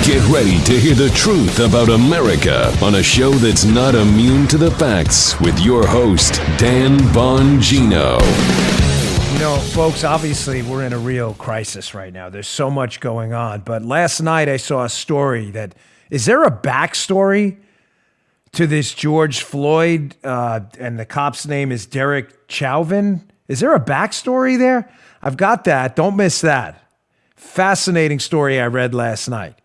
Get ready to hear the truth about America on a show that's not immune to the facts with your host, Dan Bongino. You know, folks, obviously we're in a real crisis right now. There's so much going on. But last night I saw a story that, is there a backstory to this George Floyd, and the cop's name is Derek Chauvin? Is there a backstory there? I've got that. Don't miss that. Fascinating story I read last night.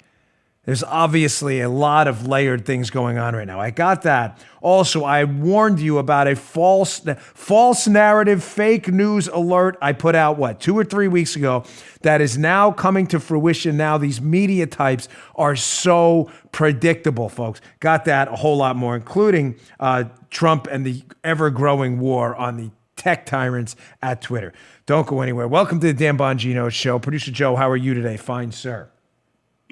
There's obviously a lot of layered things going on right now. I got that. Also, I warned you about a false narrative, fake news alert I put out, 2 or 3 weeks ago, that is now coming to fruition. Now these media types are so predictable, folks. Got that, a whole lot more, including Trump and the ever-growing war on the tech tyrants at Twitter. Don't go anywhere. Welcome to the Dan Bongino Show. Producer Joe, how are you today? Fine, sir.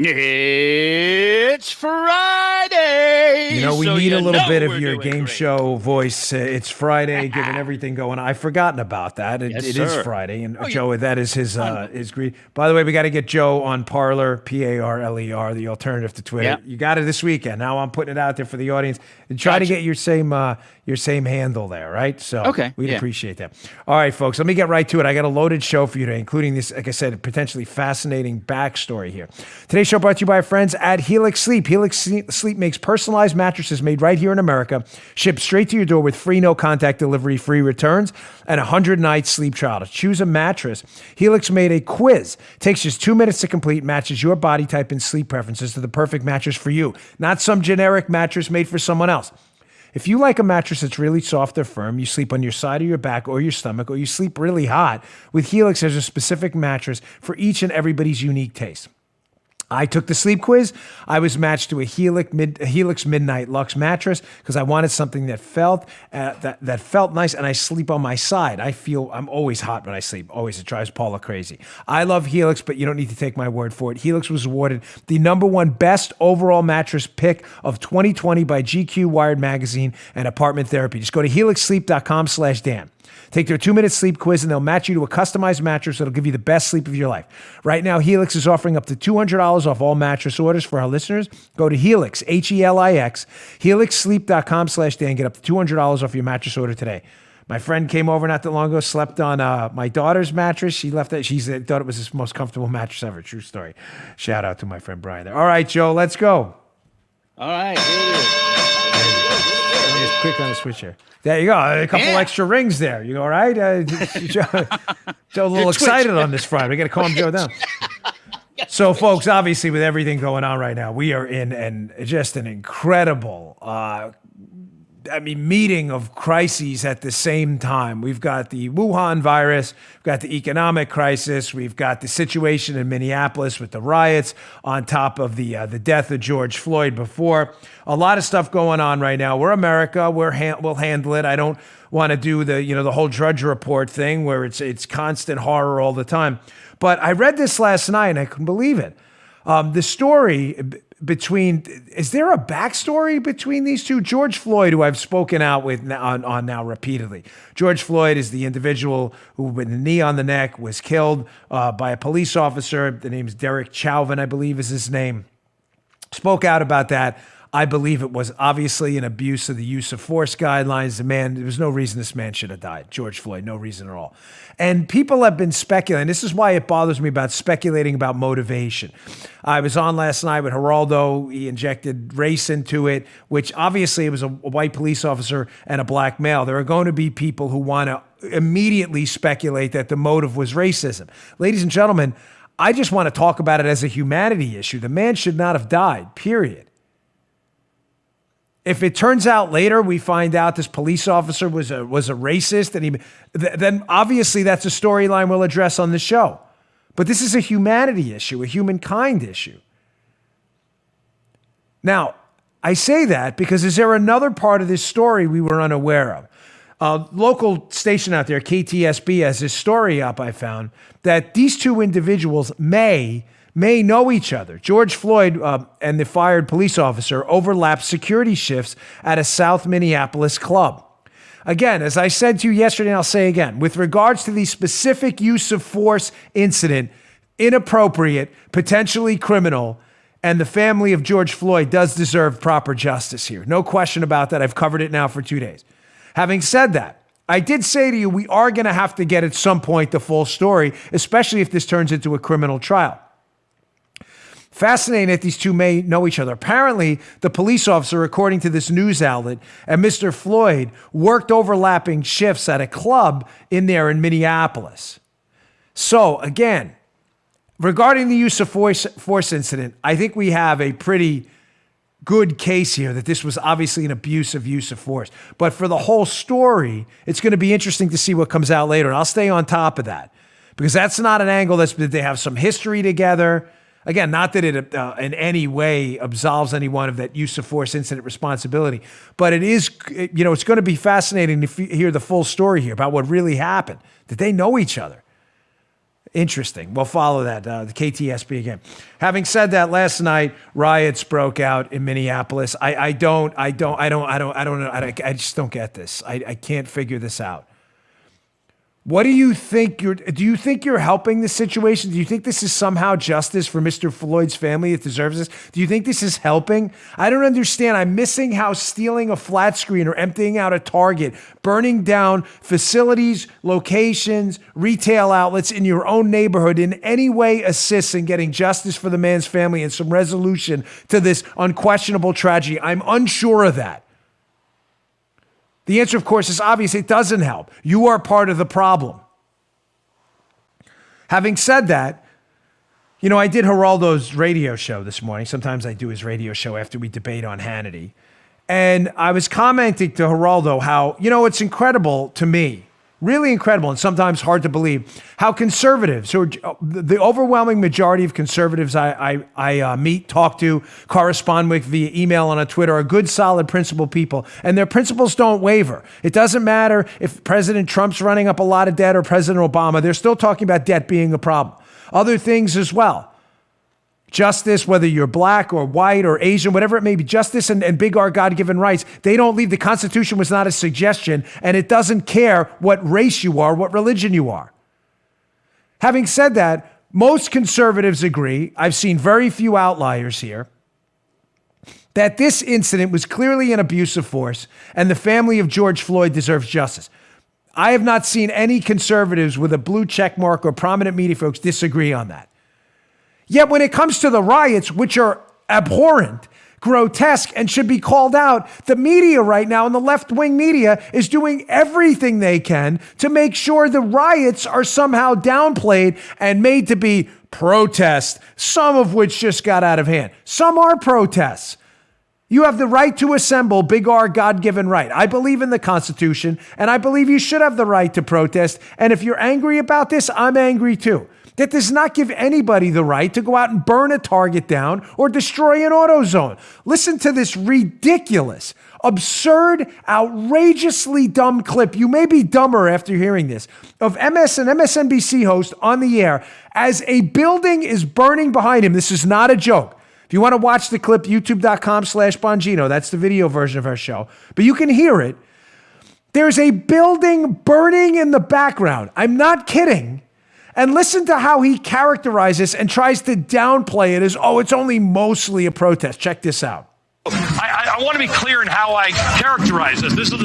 It's Friday. You know, we need a little bit of your game show voice. It's Friday, given everything going on. I've forgotten about that. It is Friday. And Joe, that is his greed. By the way, we got to get Joe on Parler, Parler, the alternative to Twitter. Yep. You got it this weekend. Now I'm putting it out there for the audience. And try to get your same handle there, right? So we'd appreciate that. All right, folks, let me get right to it. I got a loaded show for you today, including this, like I said, potentially fascinating backstory here. Today's show brought to you by our friends at Helix Sleep. Helix Sleep makes personalized mattresses made right here in America, shipped straight to your door with free no-contact delivery, free returns, and a 100-night sleep trial. To choose a mattress, Helix made a quiz. Takes just 2 minutes to complete, matches your body type and sleep preferences to the perfect mattress for you, not some generic mattress made for someone else. If you like a mattress that's really soft or firm, you sleep on your side or your back or your stomach, or you sleep really hot, with Helix, there's a specific mattress for each and everybody's unique taste. I took the sleep quiz. I was matched to a Helix Midnight Luxe mattress because I wanted something that felt nice, and I sleep on my side. I'm always hot when I sleep. Always. It drives Paula crazy. I love Helix, but you don't need to take my word for it. Helix was awarded the #1 best overall mattress pick of 2020 by GQ, Wired Magazine, and Apartment Therapy. Just go to helixsleep.com/Dan. Take their 2-minute sleep quiz, and they'll match you to a customized mattress that'll give you the best sleep of your life. Right now, Helix is offering up to $200 off all mattress orders for our listeners. Go to Helix, Helix, helixsleep.com/Dan. Get up to $200 off your mattress order today. My friend came over not that long ago, slept on my daughter's mattress. She left it. She thought it was the most comfortable mattress ever. True story. Shout out to my friend Brian there. All right, Joe, let's go. All right, here it is. Just quick on the switch here. There you go. A couple extra rings there. You all right? Joe, a little excited on this Friday. We got to calm Joe down. So, folks, obviously, with everything going on right now, we are in just an incredible meeting of crises at the same time. We've got the Wuhan virus, we've got the economic crisis, we've got the situation in Minneapolis with the riots, on top of the death of George Floyd before. A lot of stuff going on right now. We're America. We'll handle it. I don't want to do the whole Drudge Report thing where it's constant horror all the time. But I read this last night and I couldn't believe it. The story is there a backstory between these two? George Floyd, who I've spoken out with on now repeatedly. George Floyd is the individual who, with a knee on the neck, was killed by a police officer. The name's Derek Chauvin, I believe is his name. Spoke out about that. I believe it was obviously an abuse of the use of force guidelines. There was no reason this man should have died. George Floyd, no reason at all. And people have been speculating. This is why it bothers me about speculating about motivation. I was on last night with Geraldo. He injected race into it, which obviously it was a white police officer and a black male. There are going to be people who want to immediately speculate that the motive was racism. Ladies and gentlemen, I just want to talk about it as a humanity issue. The man should not have died, period. If it turns out later we find out this police officer was a racist, and then obviously that's a storyline we'll address on the show. But this is a humanity issue, a humankind issue. Now, I say that because is there another part of this story we were unaware of? A local station out there, KTSB, has this story up I found that these two individuals may know each other. George Floyd and the fired police officer overlapped security shifts at a South Minneapolis club. Again, as I said to you yesterday, and I'll say again, with regards to the specific use of force incident, inappropriate, potentially criminal, And the family of George Floyd does deserve proper justice here. No question about that. I've covered it now for 2 days. Having said that, I did say to you, we are going to have to get at some point the full story, especially if this turns into a criminal trial. Fascinating that these two may know each other. Apparently, the police officer, according to this news outlet, and Mr. Floyd worked overlapping shifts at a club in Minneapolis. So again, regarding the use of force incident, I think we have a pretty good case here that this was obviously an abusive use of force. But for the whole story, it's going to be interesting to see what comes out later. And I'll stay on top of that because that's not an angle that they have some history together. Again, not that it in any way absolves anyone of that use of force incident responsibility, but it is, it's going to be fascinating to hear the full story here about what really happened. Did they know each other? Interesting. We'll follow that. The KTSB again. Having said that, last night riots broke out in Minneapolis. I just don't get this. I can't figure this out. What do you think you're helping this situation? Do you think this is somehow justice for Mr. Floyd's family that deserves this? Do you think this is helping? I don't understand. I'm missing how stealing a flat screen or emptying out a Target, burning down facilities, locations, retail outlets in your own neighborhood in any way assists in getting justice for the man's family and some resolution to this unquestionable tragedy. I'm unsure of that. The answer, of course, is obvious. It doesn't help. You are part of the problem. Having said that, I did Geraldo's radio show this morning. Sometimes I do his radio show after we debate on Hannity. And I was commenting to Geraldo how, it's incredible to me, really incredible and sometimes hard to believe, how conservatives, or the overwhelming majority of conservatives I meet, talk to, correspond with via email and on Twitter are good, solid, principled people. And their principles don't waver. It doesn't matter if President Trump's running up a lot of debt or President Obama. They're still talking about debt being a problem. Other things as well. Justice, whether you're black or white or Asian, whatever it may be, justice and big R God-given rights, they don't leave. The Constitution was not a suggestion, and it doesn't care what race you are, what religion you are. Having said that, most conservatives agree, I've seen very few outliers here, that this incident was clearly an abuse of force, and the family of George Floyd deserves justice. I have not seen any conservatives with a blue check mark or prominent media folks disagree on that. Yet when it comes to the riots, which are abhorrent, grotesque, and should be called out, the media right now and the left-wing media is doing everything they can to make sure the riots are somehow downplayed and made to be protests, some of which just got out of hand. Some are protests. You have the right to assemble, big R, God-given right. I believe in the Constitution, and I believe you should have the right to protest. And if you're angry about this, I'm angry too. That does not give anybody the right to go out and burn a Target down or destroy an AutoZone. Listen to this ridiculous, absurd, outrageously dumb clip. You may be dumber after hearing this, of an MSNBC host on the air as a building is burning behind him. This is not a joke. If you want to watch the clip, youtube.com/Bongino. That's the video version of our show. But you can hear it. There's a building burning in the background. I'm not kidding. And listen to how he characterizes and tries to downplay it as, it's only mostly a protest. Check this out. I want to be clear in how I characterize this. This is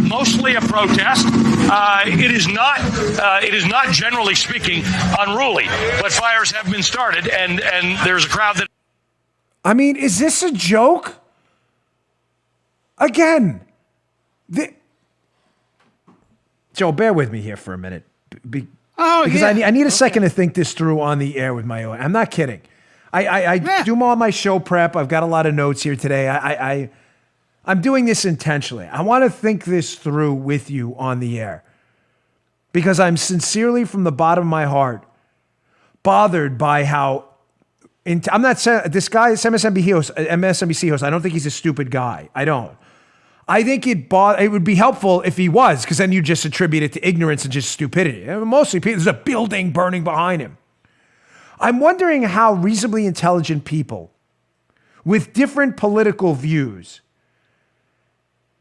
mostly a protest. It is not, generally speaking, unruly. But fires have been started, and there's a crowd that... I mean, is this a joke? Again, Joe, bear with me here for a minute. Because I need a second to think this through on the air with my own. I'm not kidding. I do all my show prep. I've got a lot of notes here today. I'm doing this intentionally. I want to think this through with you on the air because I'm sincerely from the bottom of my heart bothered by how I'm not saying this guy is MSNBC host. I don't think he's a stupid guy. I don't. I think it would be helpful if he was, because then you just attribute it to ignorance and just stupidity. Mostly, there's a building burning behind him. I'm wondering how reasonably intelligent people with different political views,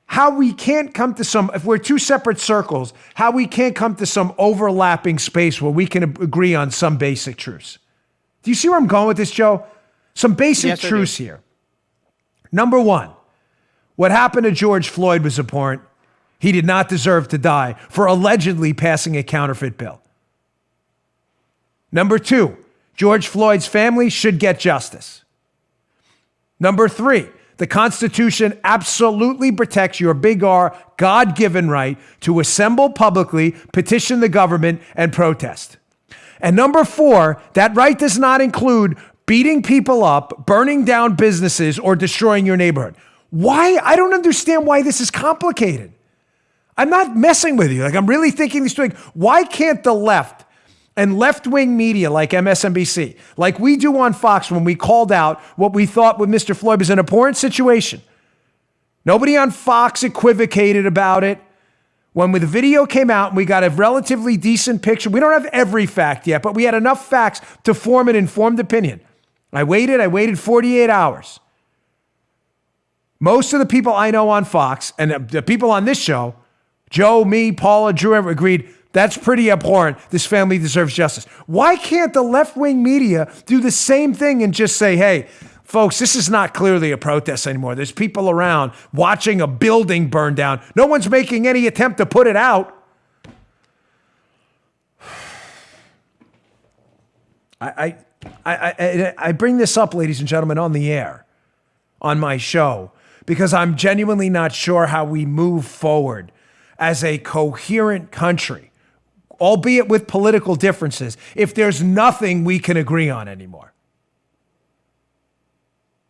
how we can't come to if we're two separate circles, how we can't come to some overlapping space where we can agree on some basic truths. Do you see where I'm going with this, Joe? Some basic truths here. Number one, what happened to George Floyd was abhorrent. He did not deserve to die for allegedly passing a counterfeit bill. Number two, George Floyd's family should get justice. Number three, the Constitution absolutely protects your big R, God-given right to assemble publicly, petition the government, and protest. And number four, that right does not include beating people up, burning down businesses, or destroying your neighborhood. Why? I don't understand why this is complicated. I'm not messing with you. Like, I'm really thinking this through. Why can't the left and left-wing media like MSNBC, like we do on Fox when we called out what we thought with Mr. Floyd was an abhorrent situation? Nobody on Fox equivocated about it. When the video came out and we got a relatively decent picture, we don't have every fact yet, but we had enough facts to form an informed opinion. I waited 48 hours. Most of the people I know on Fox and the people on this show, Joe, me, Paula, Drew, agreed that's pretty abhorrent. This family deserves justice. Why can't the left-wing media do the same thing and just say, hey, folks, this is not clearly a protest anymore. There's people around watching a building burn down. No one's making any attempt to put it out. I bring this up, ladies and gentlemen, on the air, on my show, because I'm genuinely not sure how we move forward as a coherent country, albeit with political differences, if there's nothing we can agree on anymore.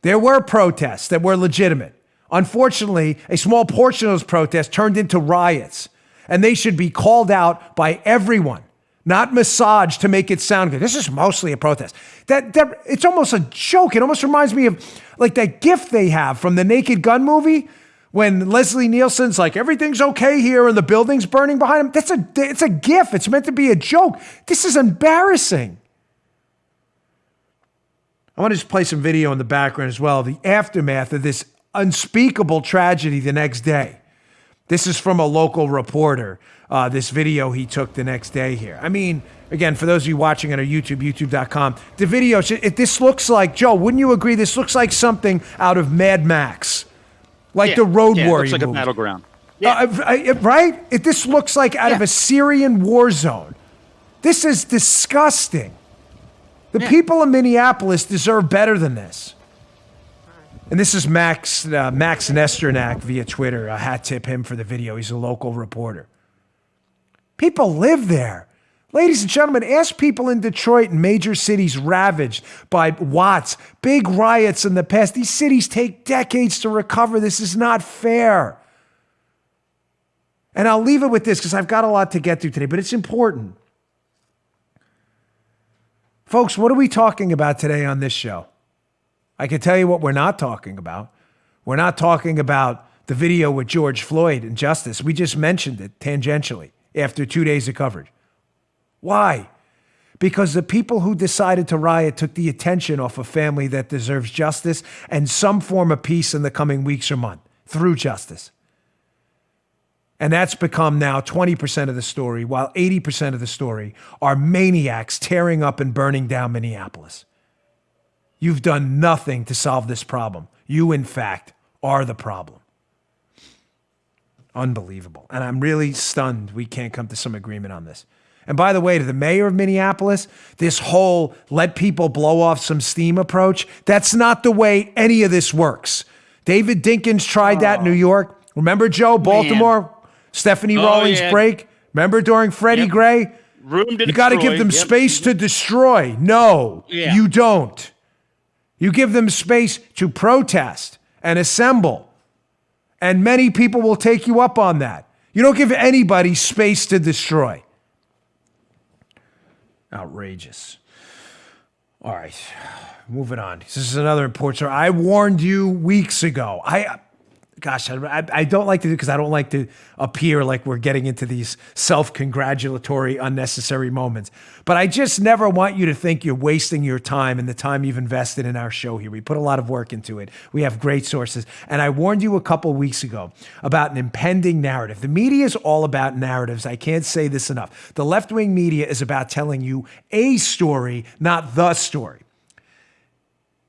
There were protests that were legitimate. Unfortunately, a small portion of those protests turned into riots, and they should be called out by everyone, not massaged to make it sound good. This is mostly a protest. That it's almost a joke. It almost reminds me of like that GIF they have from the Naked Gun movie when Leslie Nielsen's like, everything's okay here and the building's burning behind him. It's a GIF. It's meant to be a joke. This is embarrassing. I want to just play some video in the background as well, the aftermath of this unspeakable tragedy the next day. This is from a local reporter, this video he took the next day here. I mean, again, for those of you watching on our YouTube, youtube.com, the video, this looks like, Joe, wouldn't you agree, this looks like something out of Mad Max? Like the Road Warrior looks like movie. A battleground. Right? This looks like out of a Syrian war zone. This is disgusting. The people of Minneapolis deserve better than this. And this is Max Nesternak via Twitter. A hat tip him for the video. He's a local reporter. People live there. Ladies and gentlemen, ask people in Detroit and major cities ravaged by Watts, big riots in the past. These cities take decades to recover. This is not fair. And I'll leave it with this because I've got a lot to get to today, but it's important. Folks, what are we talking about today on this show? I can tell you what we're not talking about. We're not talking about the video with George Floyd and justice. We just mentioned it tangentially after 2 days of coverage. Why? Because the people who decided to riot took the attention off a family that deserves justice and some form of peace in the coming weeks or month through justice. And that's become now 20% of the story, while 80% of the story are maniacs tearing up and burning down Minneapolis. You've done nothing to solve this problem. You, in fact, are the problem. Unbelievable. And I'm really stunned we can't come to some agreement on this. And by the way, to the mayor of Minneapolis, this whole let people blow off some steam approach, that's not the way any of this works. David Dinkins tried that in New York. Remember, Joe, Baltimore? Man. Stephanie Rawlings break? Remember during Freddie Gray? You got to give them space to destroy. No, you don't. You give them space to protest and assemble. And many people will take you up on that. You don't give anybody space to destroy. Outrageous. All right, moving on. This is another important story. I warned you weeks ago. I don't like to do because I don't like to appear like we're getting into these self-congratulatory, unnecessary moments. But I just never want you to think you're wasting your time and the time you've invested in our show here. We put a lot of work into it. We have great sources. And I warned you a couple weeks ago about an impending narrative. The media is all about narratives. I can't say this enough. The left-wing media is about telling you a story, not the story.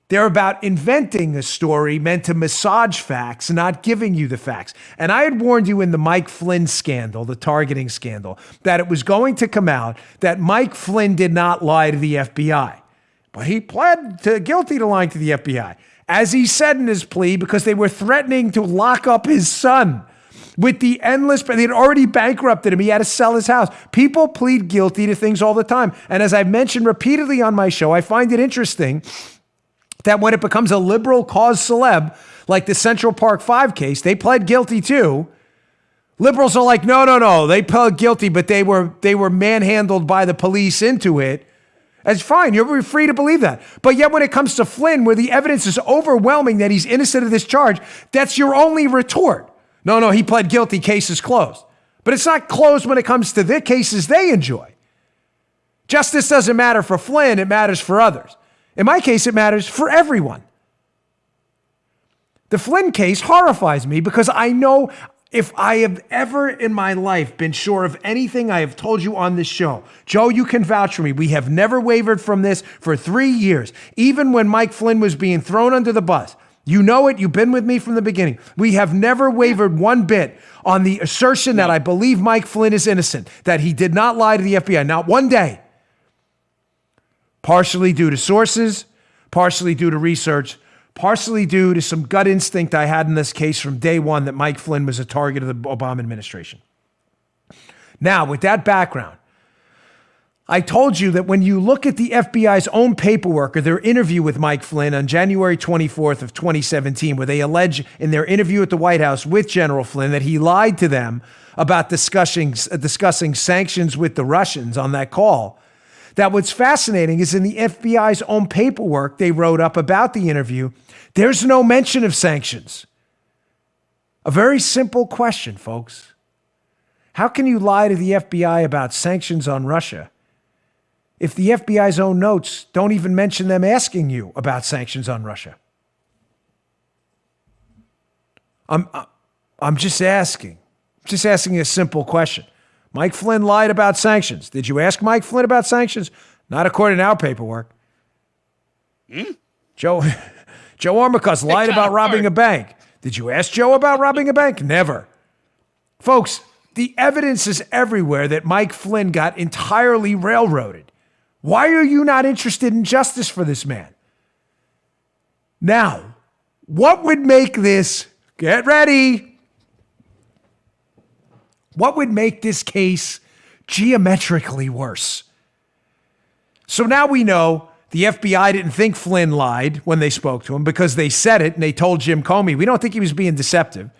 They're about inventing a story meant to massage facts, not giving you the facts. And I had warned you in the Mike Flynn scandal, the targeting scandal, that it was going to come out that Mike Flynn did not lie to the FBI. But he pled guilty to lying to the FBI, as he said in his plea, because they were threatening to lock up his son with the endless, they had already bankrupted him. He had to sell his house. People plead guilty to things all the time. And as I've mentioned repeatedly on my show, I find it interesting that when it becomes a liberal cause celeb, like the Central Park 5 case, they pled guilty too. Liberals are like, no. They pled guilty, but they were manhandled by the police into it. That's fine. You're free to believe that. But yet when it comes to Flynn, where the evidence is overwhelming that he's innocent of this charge, that's your only retort. No, he pled guilty, case is closed. But it's not closed when it comes to the cases they enjoy. Justice doesn't matter for Flynn, it matters for others. In my case, it matters for everyone. The Flynn case horrifies me because I know if I have ever in my life been sure of anything I have told you on this show, Joe, you can vouch for me. We have never wavered from this for 3 years. Even when Mike Flynn was being thrown under the bus. You know it. You've been with me from the beginning. We have never wavered one bit on the assertion that I believe Mike Flynn is innocent, that he did not lie to the FBI. Not one day. Partially due to sources, partially due to research, partially due to some gut instinct I had in this case from day one that Mike Flynn was a target of the Obama administration. Now, with that background, I told you that when you look at the FBI's own paperwork or their interview with Mike Flynn on January 24th of 2017, where they allege in their interview at the White House with General Flynn that he lied to them about discussing sanctions with the Russians on that call, that what's fascinating is in the FBI's own paperwork they wrote up about the interview, there's no mention of sanctions. A very simple question, folks. How can you lie to the FBI about sanctions on Russia if the FBI's own notes don't even mention them asking you about sanctions on Russia? I'm just asking a simple question. Mike Flynn lied about sanctions. Did you ask Mike Flynn about sanctions? Not according to our paperwork. Joe Armacost lied about robbing a bank. Did you ask Joe about robbing a bank? Never. Folks, the evidence is everywhere that Mike Flynn got entirely railroaded. Why are you not interested in justice for this man? Now, what would make this, get ready, what would make this case geometrically worse? So now we know the FBI didn't think Flynn lied when they spoke to him because they said it and they told Jim Comey. We don't think he was being deceptive.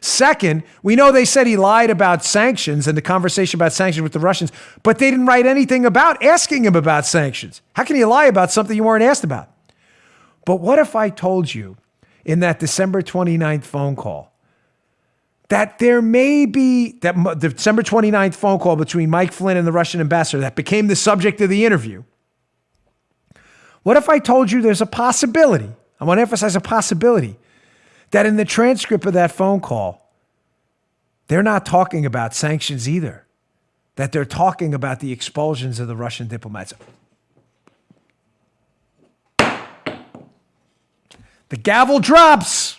Second, we know they said he lied about sanctions and the conversation about sanctions with the Russians, but they didn't write anything about asking him about sanctions. How can you lie about something you weren't asked about? But what if I told you in that December 29th phone call that there may be, that the December 29th phone call between Mike Flynn and the Russian ambassador that became the subject of the interview? What if I told you there's a possibility, I want to emphasize a possibility, that in the transcript of that phone call, they're not talking about sanctions either, that they're talking about the expulsions of the Russian diplomats? The gavel drops.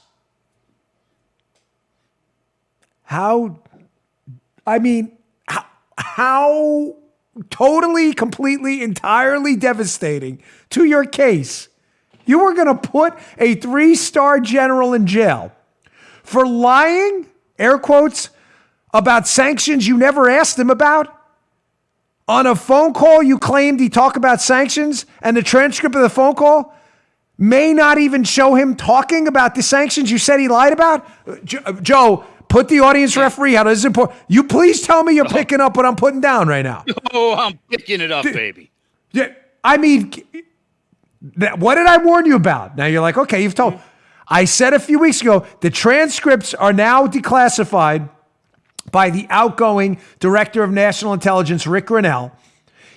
How totally, completely, entirely devastating to your case. You were going to put a 3-star general in jail for lying, air quotes, about sanctions you never asked him about? On a phone call you claimed he talked about sanctions, and the transcript of the phone call may not even show him talking about the sanctions you said he lied about? Joe, put the audience referee out. This is important. You please tell me you're picking up what I'm putting down right now. Oh, I'm picking it up, baby. Yeah, I mean, what did I warn you about? Now you're like, okay, you've told. I said a few weeks ago, the transcripts are now declassified by the outgoing Director of National Intelligence, Rick Grinnell.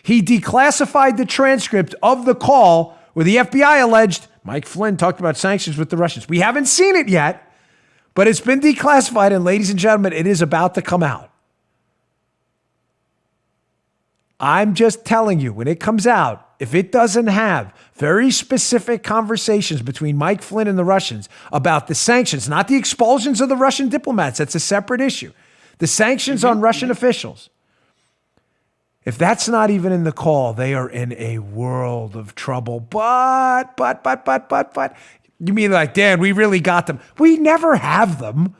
He declassified the transcript of the call where the FBI alleged Mike Flynn talked about sanctions with the Russians. We haven't seen it yet, but it's been declassified, and ladies and gentlemen, it is about to come out. I'm just telling you, when it comes out, if it doesn't have very specific conversations between Mike Flynn and the Russians about the sanctions, not the expulsions of the Russian diplomats, that's a separate issue, the sanctions on Russian officials, if that's not even in the call, they are in a world of trouble. But, you mean like, Dan, we really got them. We never have them.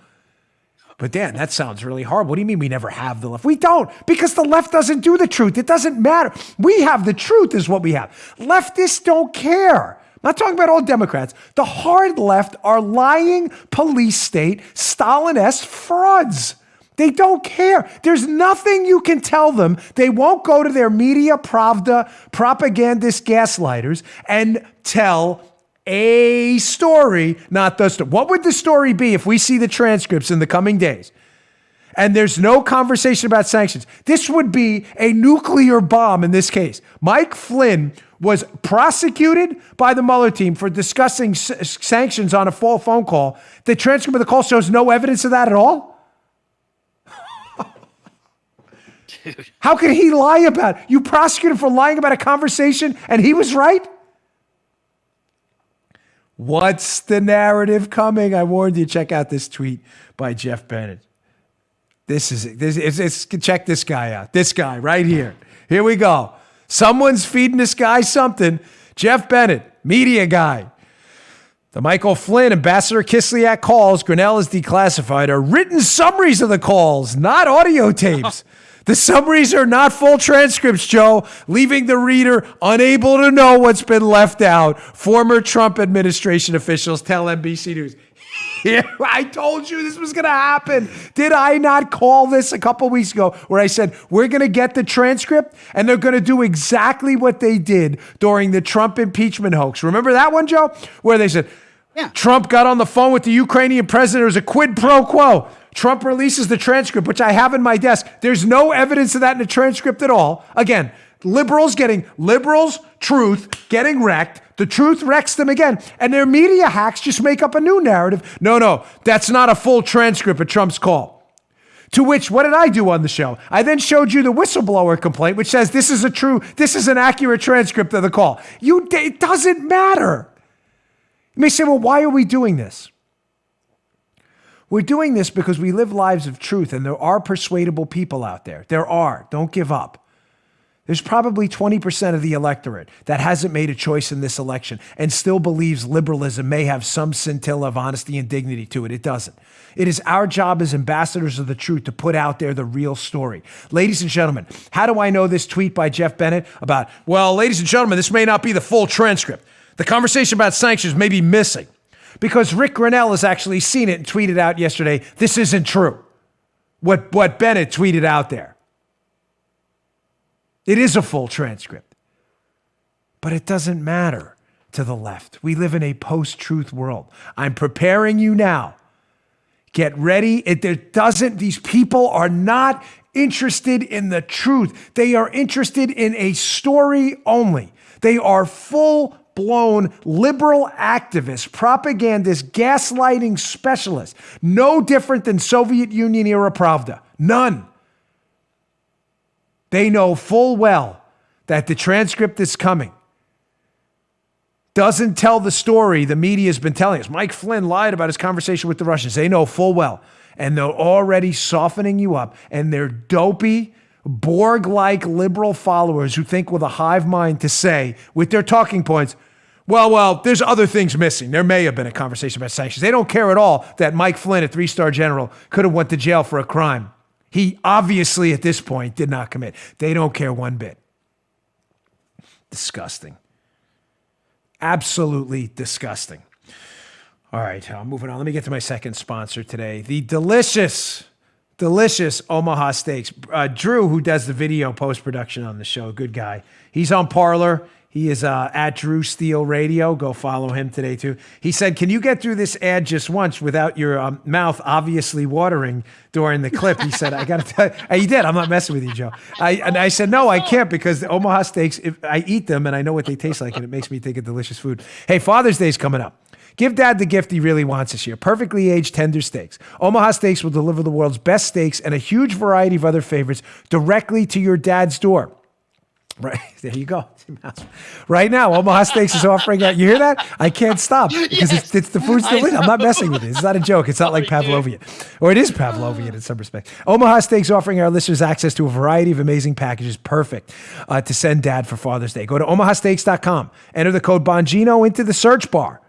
But Dan, that sounds really hard. What do you mean we never have the left? We don't, because the left doesn't do the truth. It doesn't matter. We have the truth is what we have. Leftists don't care. I'm not talking about all Democrats. The hard left are lying police state, Stalin-esque frauds. They don't care. There's nothing you can tell them. They won't go to their media pravda propagandist gaslighters and tell a story, not the story. What would the story be if we see the transcripts in the coming days and there's no conversation about sanctions? This would be a nuclear bomb in this case. Mike Flynn was prosecuted by the Mueller team for discussing sanctions on a full phone call. The transcript of the call shows no evidence of that at all. How could he lie about it? You prosecuted for lying about a conversation and he was right? What's the narrative coming? I warned you, check out this tweet by Jeff Bennett. Check this guy out. This guy right here. Here we go. Someone's feeding this guy something. Jeff Bennett, media guy. The Michael Flynn, Ambassador Kislyak calls, Grinnell is declassified, are written summaries of the calls, not audio tapes. The summaries are not full transcripts, Joe, leaving the reader unable to know what's been left out. Former Trump administration officials tell NBC News. Yeah, I told you this was going to happen. Did I not call this a couple weeks ago where I said, we're going to get the transcript and they're going to do exactly what they did during the Trump impeachment hoax. Remember that one, Joe? Where they said, Trump got on the phone with the Ukrainian president. It was a quid pro quo. Trump releases the transcript, which I have in my desk. There's no evidence of that in the transcript at all. Again, liberals, truth getting wrecked. The truth wrecks them again. And their media hacks just make up a new narrative. No, that's not a full transcript of Trump's call. To which, what did I do on the show? I then showed you the whistleblower complaint, which says this is an accurate transcript of the call. It doesn't matter. You may say, well, why are we doing this? We're doing this because we live lives of truth, and there are persuadable people out there. There are. Don't give up. There's probably 20% of the electorate that hasn't made a choice in this election and still believes liberalism may have some scintilla of honesty and dignity to it. It doesn't. It is our job as ambassadors of the truth to put out there the real story. Ladies and gentlemen, how do I know this tweet by Jeff Bennett about, well, ladies and gentlemen, this may not be the full transcript. The conversation about sanctions may be missing. Because Rick Grinnell has actually seen it and tweeted out yesterday, this isn't true. What Bennett tweeted out there. It is a full transcript. But it doesn't matter to the left. We live in a post-truth world. I'm preparing you now. Get ready. These people are not interested in the truth. They are interested in a story only. They are full-blown liberal activists, propagandists, gaslighting specialists. No different than Soviet Union era Pravda. None. They know full well that the transcript is coming. Doesn't tell the story the media has been telling us. Mike Flynn lied about his conversation with the Russians. They know full well. And they're already softening you up. And they're dopey, Borg-like liberal followers who think with a hive mind to say, with their talking points, well, there's other things missing. There may have been a conversation about sanctions. They don't care at all that Mike Flynn, a 3-star general, could have went to jail for a crime he obviously at this point did not commit. They don't care one bit. Disgusting. Absolutely disgusting. All right, moving on. Let me get to my second sponsor today. The delicious Omaha Steaks. Drew, who does the video post-production on the show, good guy. He's on Parler. He is at Drew Steele Radio. Go follow him today, too. He said, can you get through this ad just once without your mouth obviously watering during the clip? He said, I got to tell you. He did. I'm not messing with you, Joe. I said, no, I can't because the Omaha Steaks, I eat them and I know what they taste like and it makes me think of delicious food. Hey, Father's Day's coming up. Give Dad the gift he really wants this year. Perfectly aged tender steaks. Omaha Steaks will deliver the world's best steaks and a huge variety of other favorites directly to your dad's door. Right, there you go. Right now, Omaha Steaks is offering that. You hear that? I can't stop because it's the food's delicious. I'm not messing with it. It's not a joke. It's not like Pavlovian. Or it is Pavlovian in some respects. Omaha Steaks offering our listeners access to a variety of amazing packages, perfect to send dad for Father's Day. Go to omahasteaks.com. Enter the code Bongino into the search bar,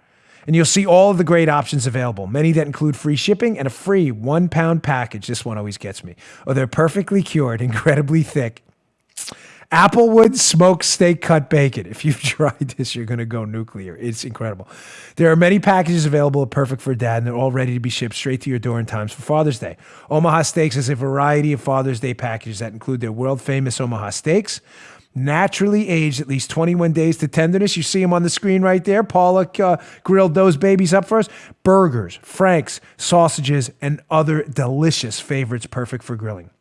and you'll see all of the great options available, many that include free shipping and a free 1 pound package. This one always gets me. Oh, they're perfectly cured, incredibly thick Applewood smoked steak cut bacon. If you've tried this, you're going to go nuclear. It's incredible. There are many packages available perfect for dad, and they're all ready to be shipped straight to your door in time for Father's Day. Omaha Steaks has a variety of Father's Day packages that include their world-famous Omaha Steaks, naturally aged at least 21 days to tenderness. You see them on the screen right there. Paula grilled those babies up for us. Burgers, franks, sausages, and other delicious favorites perfect for grilling.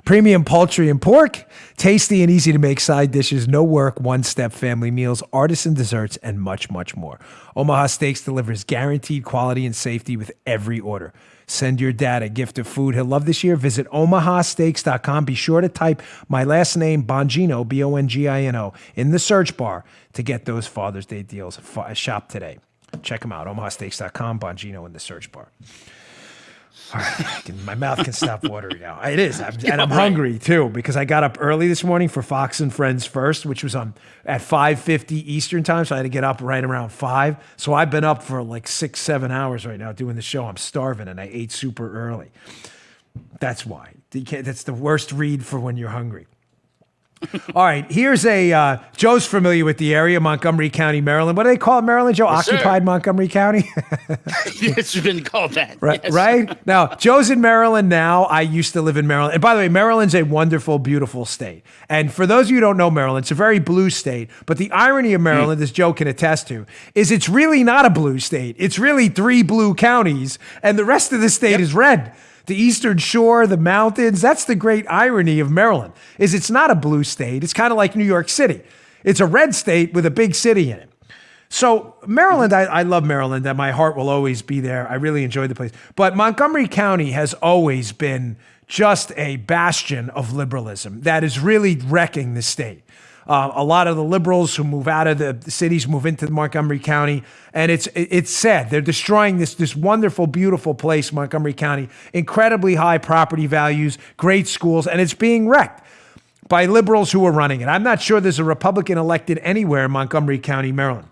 Premium poultry and pork, tasty and easy to make side dishes, no work, one-step family meals, artisan desserts, and much, much more. Omaha Steaks delivers guaranteed quality and safety with every order. Send your dad a gift of food he'll love this year. Visit omahasteaks.com. Be sure to type my last name, Bongino, Bongino, in the search bar to get those Father's Day deals. Shop today. Check them out, omahasteaks.com, Bongino in the search bar. All right, my mouth can stop watering now. It is, and I'm hungry too because I got up early this morning for Fox and Friends First, which was on at 5:50 Eastern time, so I had to get up right around 5. So I've been up for like 6-7 hours right now doing the show. I'm starving, and I ate super early. That's why. That's the worst read for when you're hungry. All right, here's Joe's familiar with the area, Montgomery County, Maryland. What do they call it, Maryland, Joe? Yes, occupied sir. Montgomery County? It's been called that. Right, yes. right? Now, Joe's in Maryland now. I used to live in Maryland. And by the way, Maryland's a wonderful, beautiful state. And for those of you who don't know Maryland, it's a very blue state. But the irony of Maryland, as Joe can attest to, is it's really not a blue state. It's really 3 blue counties, and the rest of the state is red. The Eastern Shore, the mountains, that's the great irony of Maryland, is it's not a blue state. It's kind of like New York City. It's a red state with a big city in it. So Maryland, I love Maryland, and my heart will always be there. I really enjoy the place. But Montgomery County has always been just a bastion of liberalism that is really wrecking the state. A lot of the liberals who move out of the cities move into Montgomery County, and it's sad. They're destroying this wonderful, beautiful place, Montgomery County. Incredibly high property values, great schools, and it's being wrecked by liberals who are running it. I'm not sure there's a Republican elected anywhere in Montgomery County, Maryland.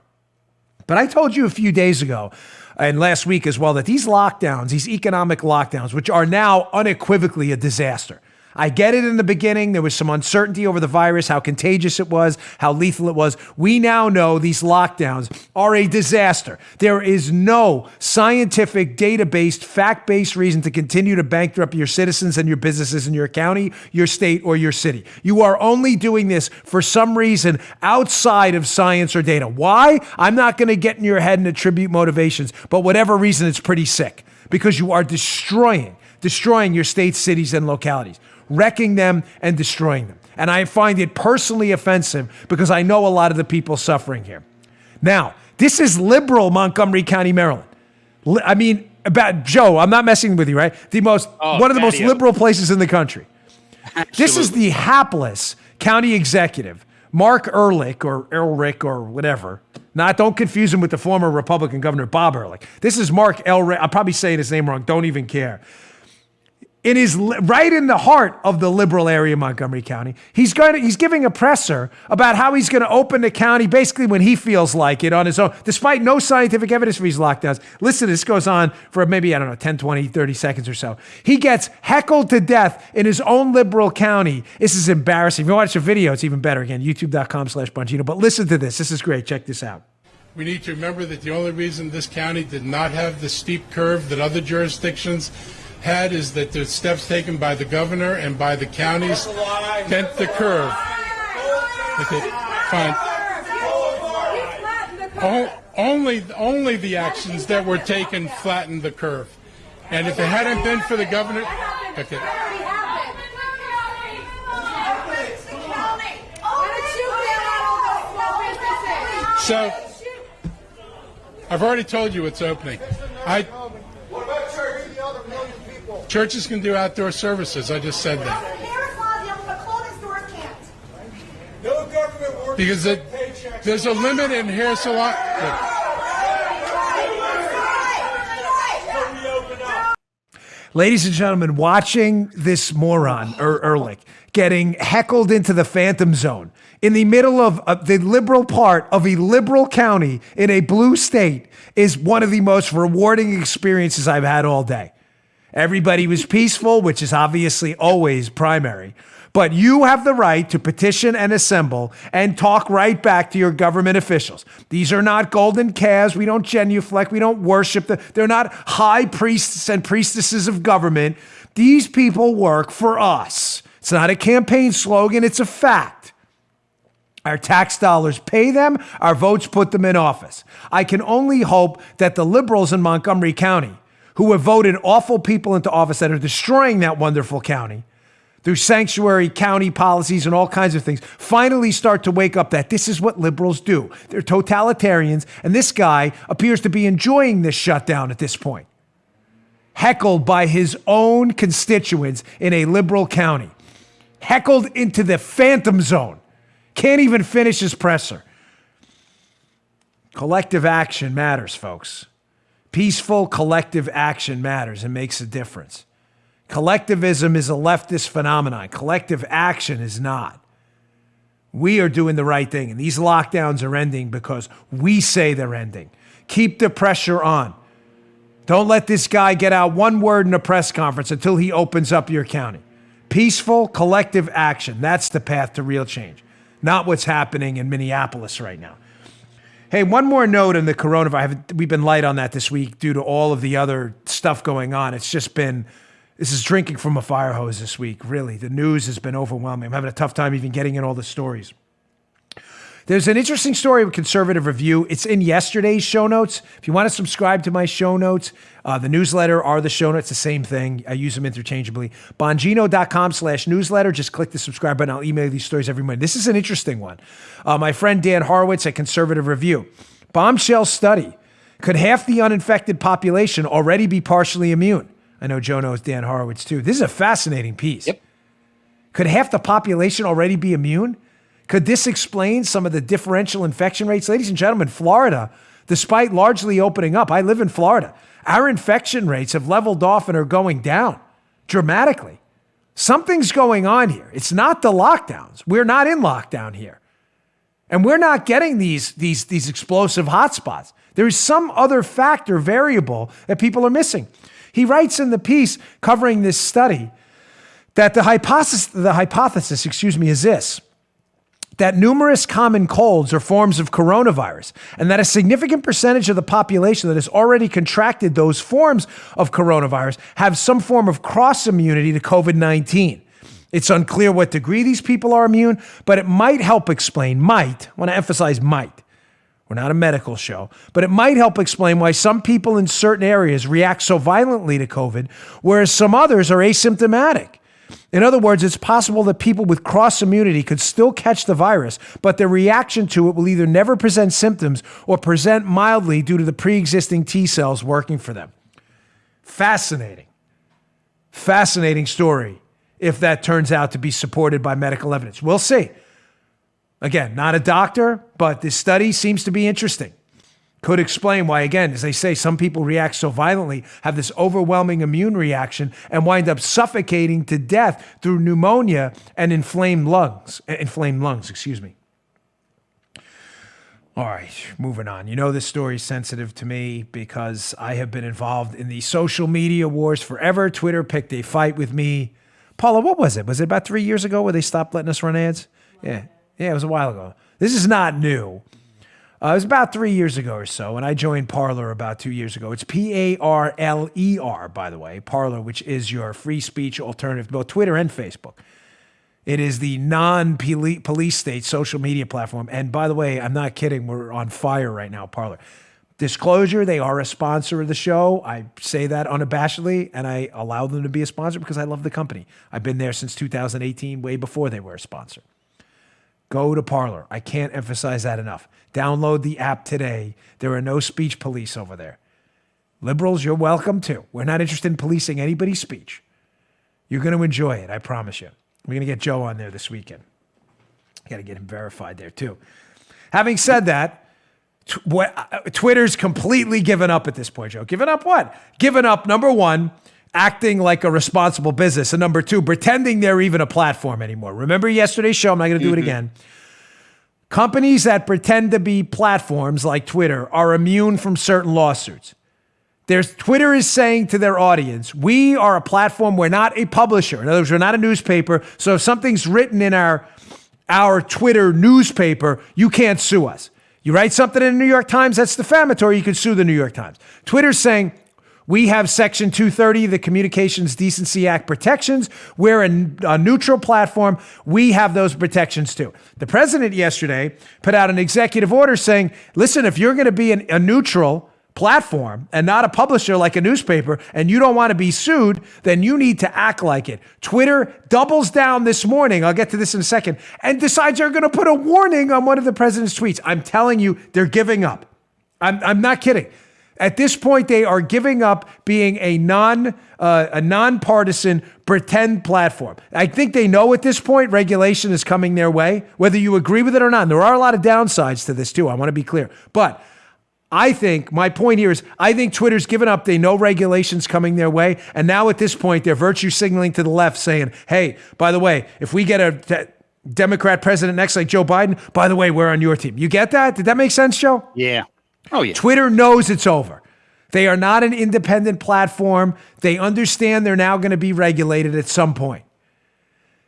But I told you a few days ago, and last week as well, that these lockdowns, these economic lockdowns, which are now unequivocally a disaster. I get it in the beginning. There was some uncertainty over the virus, how contagious it was, how lethal it was. We now know these lockdowns are a disaster. There is no scientific, data-based, fact-based reason to continue to bankrupt your citizens and your businesses in your county, your state, or your city. You are only doing this for some reason outside of science or data. Why? I'm not going to get in your head and attribute motivations, but whatever reason, it's pretty sick because you are destroying your states, cities, and localities, wrecking them and destroying them. And I find it personally offensive because I know a lot of the people suffering here. Now, this is liberal Montgomery County, Maryland. I mean, about Joe, I'm not messing with you, right? One of the most liberal places in the country. Absolutely. This is the hapless county executive, Mark Ehrlich or whatever. Don't confuse him with the former Republican governor, Bob Ehrlich. This is Mark Ehrlich. I'm probably saying his name wrong. Don't even care. It is right in the heart of the liberal area of Montgomery County. He's giving a presser about how he's going to open the county basically when he feels like it on his own, despite no scientific evidence for these lockdowns. Listen, this goes on for maybe, 10, 20, 30 seconds or so. He gets heckled to death in his own liberal county. This is embarrassing. If you watch the video, it's even better. Again, youtube.com/Bongino. But listen to this. This is great. Check this out. We need to remember that the only reason this county did not have the steep curve that other jurisdictions had is that the steps taken by the governor and by the counties bent the curve. Okay, fine. Only the actions that were taken flattened the curve. And if it hadn't been for the governor... Okay. So, I've already told you it's opening. Churches can do outdoor services. I just said that. because there's a limit in hair salon. Ladies and gentlemen, watching this moron, Ehrlich, getting heckled into the phantom zone in the middle of the liberal part of a liberal county in a blue state is one of the most rewarding experiences I've had all day. Everybody was peaceful, which is obviously always primary. But you have the right to petition and assemble and talk right back to your government officials. These are not golden calves. We don't genuflect. We don't worship them. They're not high priests and priestesses of government. These people work for us. It's not a campaign slogan. It's a fact. Our tax dollars pay them. Our votes put them in office. I can only hope that the liberals in Montgomery County, who have voted awful people into office that are destroying that wonderful county, through sanctuary county policies and all kinds of things, finally start to wake up that this is what liberals do. They're totalitarians, and this guy appears to be enjoying this shutdown at this point. Heckled by his own constituents in a liberal county. Heckled into the phantom zone. Can't even finish his presser. Collective action matters, folks. Peaceful collective action matters and makes a difference. Collectivism is a leftist phenomenon. Collective action is not. We are doing the right thing, and these lockdowns are ending because we say they're ending. Keep the pressure on. Don't let this guy get out one word in a press conference until he opens up your county. Peaceful collective action. That's the path to real change, not what's happening in Minneapolis right now. Hey, one more note on the coronavirus. We've been light on that this week due to all of the other stuff going on. It's just been... This is drinking from a fire hose this week, really. The news has been overwhelming. I'm having a tough time even getting in all the stories. There's an interesting story with Conservative Review. It's in yesterday's show notes. If you want to subscribe to my show notes, the newsletter are the show notes, the same thing. I use them interchangeably. Bongino.com/newsletter. Just click the subscribe button. I'll email you these stories every morning. This is an interesting one. My friend Dan Horowitz at Conservative Review. Bombshell study. Could half the uninfected population already be partially immune? I know Joe knows Dan Horowitz too. This is a fascinating piece. Yep. Could half the population already be immune? Could this explain some of the differential infection rates? Ladies and gentlemen, Florida, despite largely opening up, I live in Florida, our infection rates have leveled off and are going down dramatically. Something's going on here. It's not the lockdowns. We're not in lockdown here. And we're not getting these explosive hotspots. There is some other factor, variable that people are missing. He writes in the piece covering this study that the hypothesis is this, that numerous common colds are forms of coronavirus, and that a significant percentage of the population that has already contracted those forms of coronavirus have some form of cross-immunity to COVID-19. It's unclear what degree these people are immune, but it might help explain, I want to emphasize might. We're not a medical show, but it might help explain why some people in certain areas react so violently to COVID, whereas some others are asymptomatic. In other words, it's possible that people with cross immunity could still catch the virus, but their reaction to it will either never present symptoms or present mildly due to the pre-existing T cells working for them. Fascinating. Fascinating story if that turns out to be supported by medical evidence. We'll see. Again, not a doctor, but this study seems to be interesting. Could explain why, again, as they say, some people react so violently, have this overwhelming immune reaction, and wind up suffocating to death through pneumonia and inflamed lungs. All right, moving on. You know this story is sensitive to me because I have been involved in the social media wars forever. Twitter picked a fight with me. Paula, what was it? Was it about 3 years ago where they stopped letting us run ads? Yeah, it was a while ago. This is not new. It was about 3 years ago or so, and I joined Parler about 2 years ago. It's Parler, by the way, Parler, which is your free speech alternative, both Twitter and Facebook. It is the non-police state social media platform. And by the way, I'm not kidding. We're on fire right now, Parler. Disclosure, they are a sponsor of the show. I say that unabashedly, and I allow them to be a sponsor because I love the company. I've been there since 2018, way before they were a sponsor. Go to Parler. I can't emphasize that enough. Download the app today. There are no speech police over there. Liberals, you're welcome too. We're not interested in policing anybody's speech. You're going to enjoy it, I promise you. We're going to get Joe on there this weekend. Got to get him verified there too. Having said that, Twitter's completely given up at this point, Joe. Given up what? Given up, number one, acting like a responsible business, and number two, pretending they're even a platform anymore. Remember yesterday's show? I'm not going to do it again. Companies that pretend to be platforms like Twitter are immune from certain lawsuits. Twitter is saying to their audience, we are a platform, we're not a publisher. In other words, we're not a newspaper. So if something's written in our Twitter newspaper, you can't sue us. You write something in the New York Times that's defamatory, you can sue the New York Times. Twitter's saying, we have Section 230 of the Communications Decency Act protections. We're a neutral platform. We have those protections too. The president yesterday put out an executive order saying, listen, if you're going to be a neutral platform and not a publisher like a newspaper, and you don't want to be sued, then you need to act like it. Twitter doubles down this morning, I'll get to this in a second, and decides they're going to put a warning on one of the president's tweets. I'm telling you, they're giving up. I'm not kidding. At this point, they are giving up being a nonpartisan pretend platform. I think they know at this point regulation is coming their way, whether you agree with it or not. And there are a lot of downsides to this too. I want to be clear. But I think my point here is I think Twitter's given up. They know regulations coming their way. And now at this point, they're virtue signaling to the left saying, hey, by the way, if we get a Democrat president next like Joe Biden, by the way, we're on your team. You get that? Did that make sense, Joe? Yeah. Oh, yeah. Twitter knows it's over. They are not an independent platform. They understand they're now going to be regulated at some point.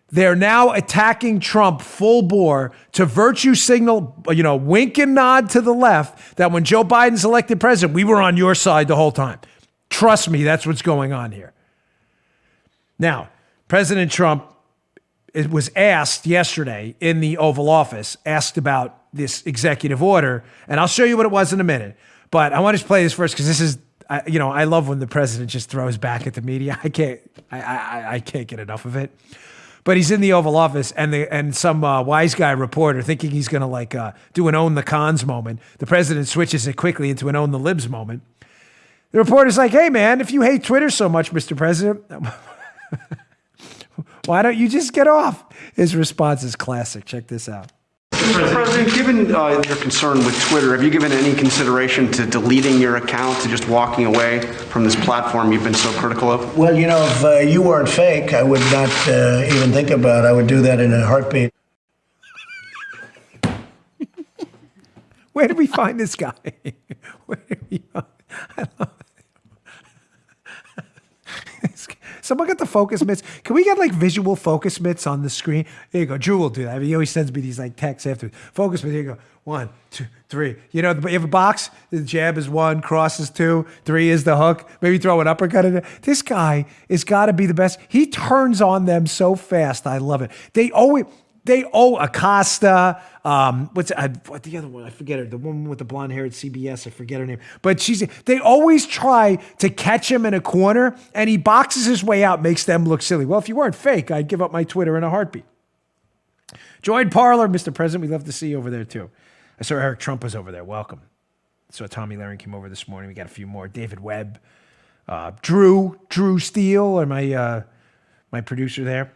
They're now attacking Trump full bore to virtue signal, wink and nod to the left that when Joe Biden's elected president, we were on your side the whole time. Trust me, that's what's going on here. Now, President Trump was asked yesterday in the Oval Office, asked about this executive order, and I'll show you what it was in a minute. But I want to play this first because this is, I love when the president just throws back at the media. I can't get enough of it. But he's in the Oval Office, and some wise guy reporter thinking he's going to do an own the cons moment. The president switches it quickly into an own the libs moment. The reporter's like, hey man, if you hate Twitter so much, Mr. President, why don't you just get off? His response is classic. Check this out. Mr. President, given your concern with Twitter, have you given any consideration to deleting your account, to just walking away from this platform you've been so critical of? Well, if you weren't fake, I would not even think about it. I would do that in a heartbeat. Where did we find this guy? Where did we find? I love it. Someone got the focus mitts. Can we get visual focus mitts on the screen? There you go. Drew will do that. He always sends me these texts after. Focus mitts. Here you go. 1, 2, 3. You have a box. The jab is 1, cross is 2, 3 is the hook. Maybe throw an uppercut in there. This guy has got to be the best. He turns on them so fast. I love it. They owe Acosta. What's the other one? I forget her. The woman with the blonde hair at CBS. I forget her name. But they always try to catch him in a corner, and he boxes his way out, makes them look silly. Well, if you weren't fake, I'd give up my Twitter in a heartbeat. Join Parler, Mr. President. We'd love to see you over there too. I saw Eric Trump was over there. Welcome. I saw Tommy Lahren came over this morning. We got a few more. David Webb, Drew Steele, or my producer there.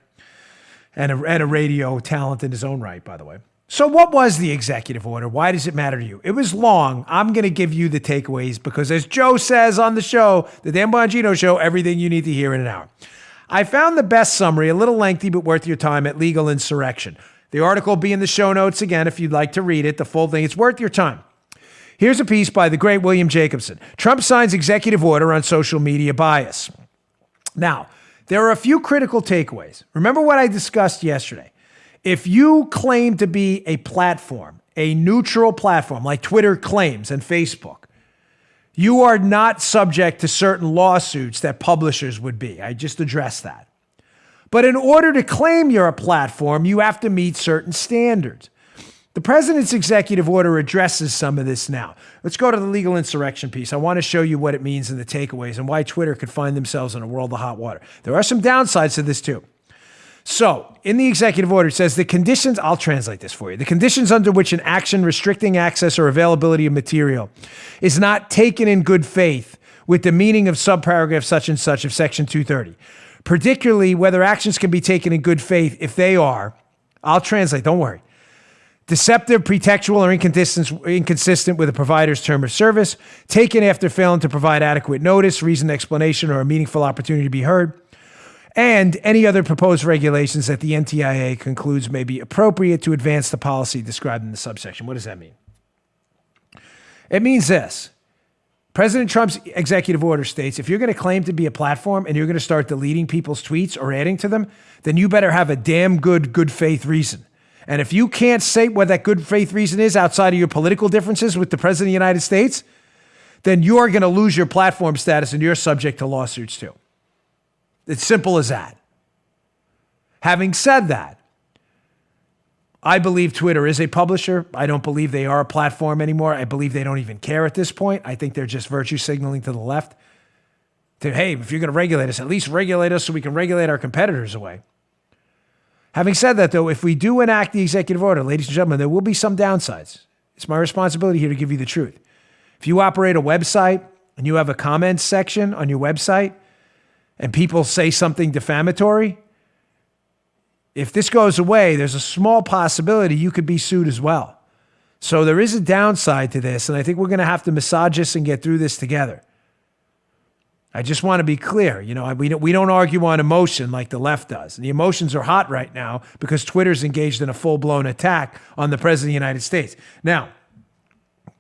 And a radio talent in his own right, by the way. So what was the executive order? Why does it matter to you? It was long. I'm going to give you the takeaways because as Joe says on the show, the Dan Bongino Show, everything you need to hear in an hour. I found the best summary, a little lengthy but worth your time, at Legal Insurrection. The article will be in the show notes again if you'd like to read it, the full thing. It's worth your time. Here's a piece by the great William Jacobson. Trump signs executive order on social media bias. Now, there are a few critical takeaways. Remember what I discussed yesterday. If you claim to be a platform, a neutral platform like Twitter claims and Facebook, you are not subject to certain lawsuits that publishers would be. I just addressed that. But in order to claim you're a platform, you have to meet certain standards. The president's executive order addresses some of this now. Let's go to the legal insurrection piece. I want to show you what it means in the takeaways and why Twitter could find themselves in a world of hot water. There are some downsides to this too. So, in the executive order, it says the conditions, I'll translate this for you. The conditions under which an action restricting access or availability of material is not taken in good faith with the meaning of subparagraph such and such of Section 230. Particularly whether actions can be taken in good faith if they are, I'll translate, don't worry, Deceptive, pretextual, or inconsistent with a provider's term of service. Taken after failing to provide adequate notice, reasoned explanation, or a meaningful opportunity to be heard. And any other proposed regulations that the NTIA concludes may be appropriate to advance the policy described in the subsection. What does that mean? It means this. President Trump's executive order states, if you're going to claim to be a platform and you're going to start deleting people's tweets or adding to them, then you better have a damn good faith reason. And if you can't say what that good faith reason is outside of your political differences with the President of the United States, then you're going to lose your platform status and you're subject to lawsuits too. It's simple as that. Having said that, I believe Twitter is a publisher. I don't believe they are a platform anymore. I believe they don't even care at this point. I think they're just virtue signaling to the left. Hey, if you're going to regulate us, at least regulate us so we can regulate our competitors away. Having said that, though, if we do enact the executive order, ladies and gentlemen, there will be some downsides. It's my responsibility here to give you the truth. If you operate a website and you have a comments section on your website and people say something defamatory, if this goes away, there's a small possibility you could be sued as well. So there is a downside to this, and I think we're going to have to massage this and get through this together. I just want to be clear. We don't argue on emotion like the left does. And the emotions are hot right now because Twitter's engaged in a full-blown attack on the President of the United States. Now,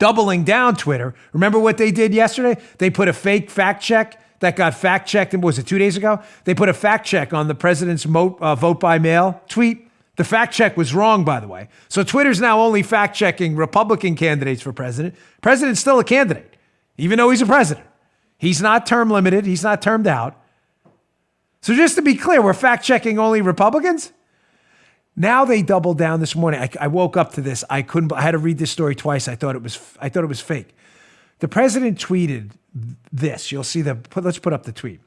doubling down Twitter, remember what they did yesterday? They put a fake fact check that got fact checked, and was it 2 days ago? They put a fact check on the president's vote by mail tweet. The fact check was wrong, by the way. So Twitter's now only fact checking Republican candidates for president. President's still a candidate, even though he's a president. He's not term limited. He's not termed out. So just to be clear, we're fact checking only Republicans. Now they doubled down this morning. I woke up to this. I had to read this story twice. I thought it was fake. The president tweeted this. You'll see let's put up the tweet.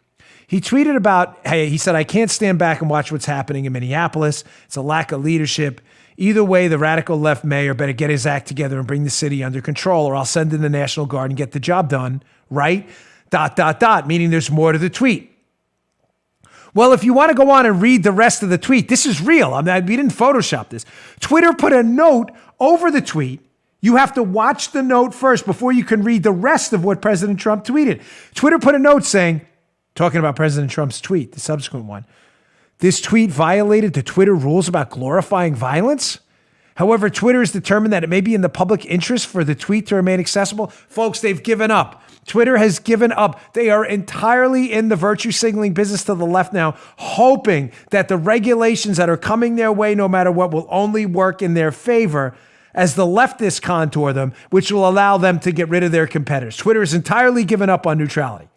He tweeted about, hey, he said, I can't stand back and watch what's happening in Minneapolis. It's a lack of leadership. Either way, the radical left mayor better get his act together and bring the city under control, or I'll send in the National Guard and get the job done, right? ... Meaning there's more to the tweet. Well, if you want to go on and read the rest of the tweet, this is real. We didn't Photoshop this. Twitter put a note over the tweet. You have to watch the note first before you can read the rest of what President Trump tweeted. Twitter put a note saying, talking about President Trump's tweet, the subsequent one, this tweet violated the Twitter rules about glorifying violence. However, Twitter has determined that it may be in the public interest for the tweet to remain accessible. Folks, they've given up. Twitter has given up. They are entirely in the virtue signaling business to the left now, hoping that the regulations that are coming their way, no matter what, will only work in their favor as the leftists contour them, which will allow them to get rid of their competitors. Twitter has entirely given up on neutrality.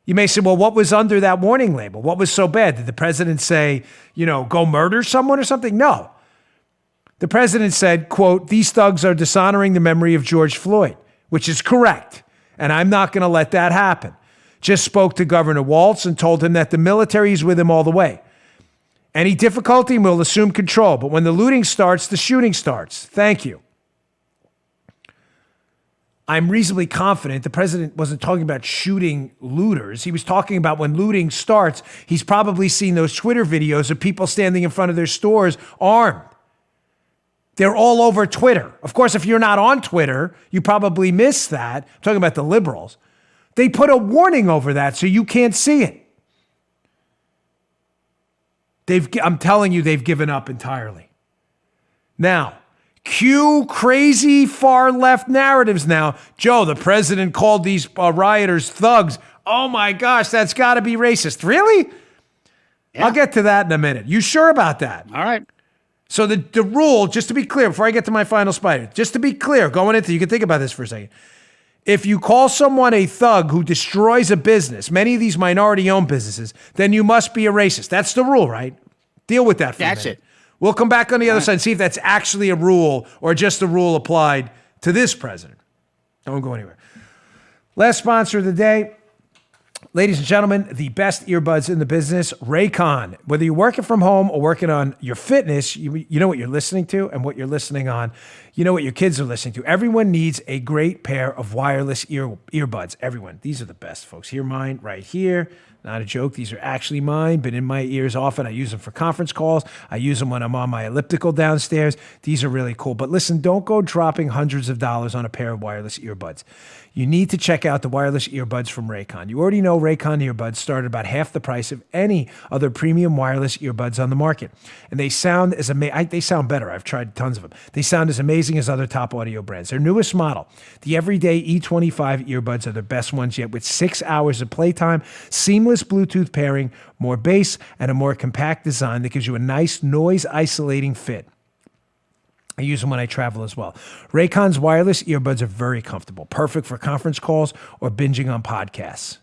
You may say, well, what was under that warning label? What was so bad? Did the president say, go murder someone or something? No. The president said, quote, these thugs are dishonoring the memory of George Floyd, which is correct. And I'm not going to let that happen. Just spoke to Governor Walz and told him that the military is with him all the way. Any difficulty, we'll assume control. But when the looting starts, the shooting starts. Thank you. I'm reasonably confident the president wasn't talking about shooting looters. He was talking about when looting starts, he's probably seen those Twitter videos of people standing in front of their stores armed. They're all over Twitter. Of course, if you're not on Twitter, you probably miss that. I'm talking about the liberals. They put a warning over that so you can't see it. I'm telling you, they've given up entirely. Now, cue crazy far left narratives now. Joe, the president called these rioters thugs. Oh my gosh, that's got to be racist. Really? Yeah. I'll get to that in a minute. You sure about that? All right. So the rule, just to be clear, before I get to my final spider, just to be clear, going into, you can think about this for a second. If you call someone a thug who destroys a business, many of these minority-owned businesses, then you must be a racist. That's the rule, right? Deal with that for a minute. That's it. We'll come back on the other side and see if that's actually a rule or just a rule applied to this president. Don't go anywhere. Last sponsor of the day. Ladies and gentlemen, the best earbuds in the business, Raycon. Whether you're working from home or working on your fitness, you know what you're listening to and what you're listening on. You know what your kids are listening to. Everyone needs a great pair of wireless earbuds. Everyone. These are the best, folks. Hear mine right here. Not a joke. These are actually mine. Been in my ears often. I use them for conference calls. I use them when I'm on my elliptical downstairs. These are really cool. But listen, don't go dropping hundreds of dollars on a pair of wireless earbuds. You need to check out the wireless earbuds from Raycon. You already know Raycon earbuds start at about half the price of any other premium wireless earbuds on the market. And they sound they sound better. I've tried tons of them. They sound as amazing as other top audio brands. Their newest model, the Everyday E25 earbuds, are the best ones yet, with 6 hours of playtime, seamless Bluetooth pairing, more bass, and a more compact design that gives you a nice noise isolating fit. I use them when I travel as well. Raycon's wireless earbuds are very comfortable, perfect for conference calls or binging on podcasts.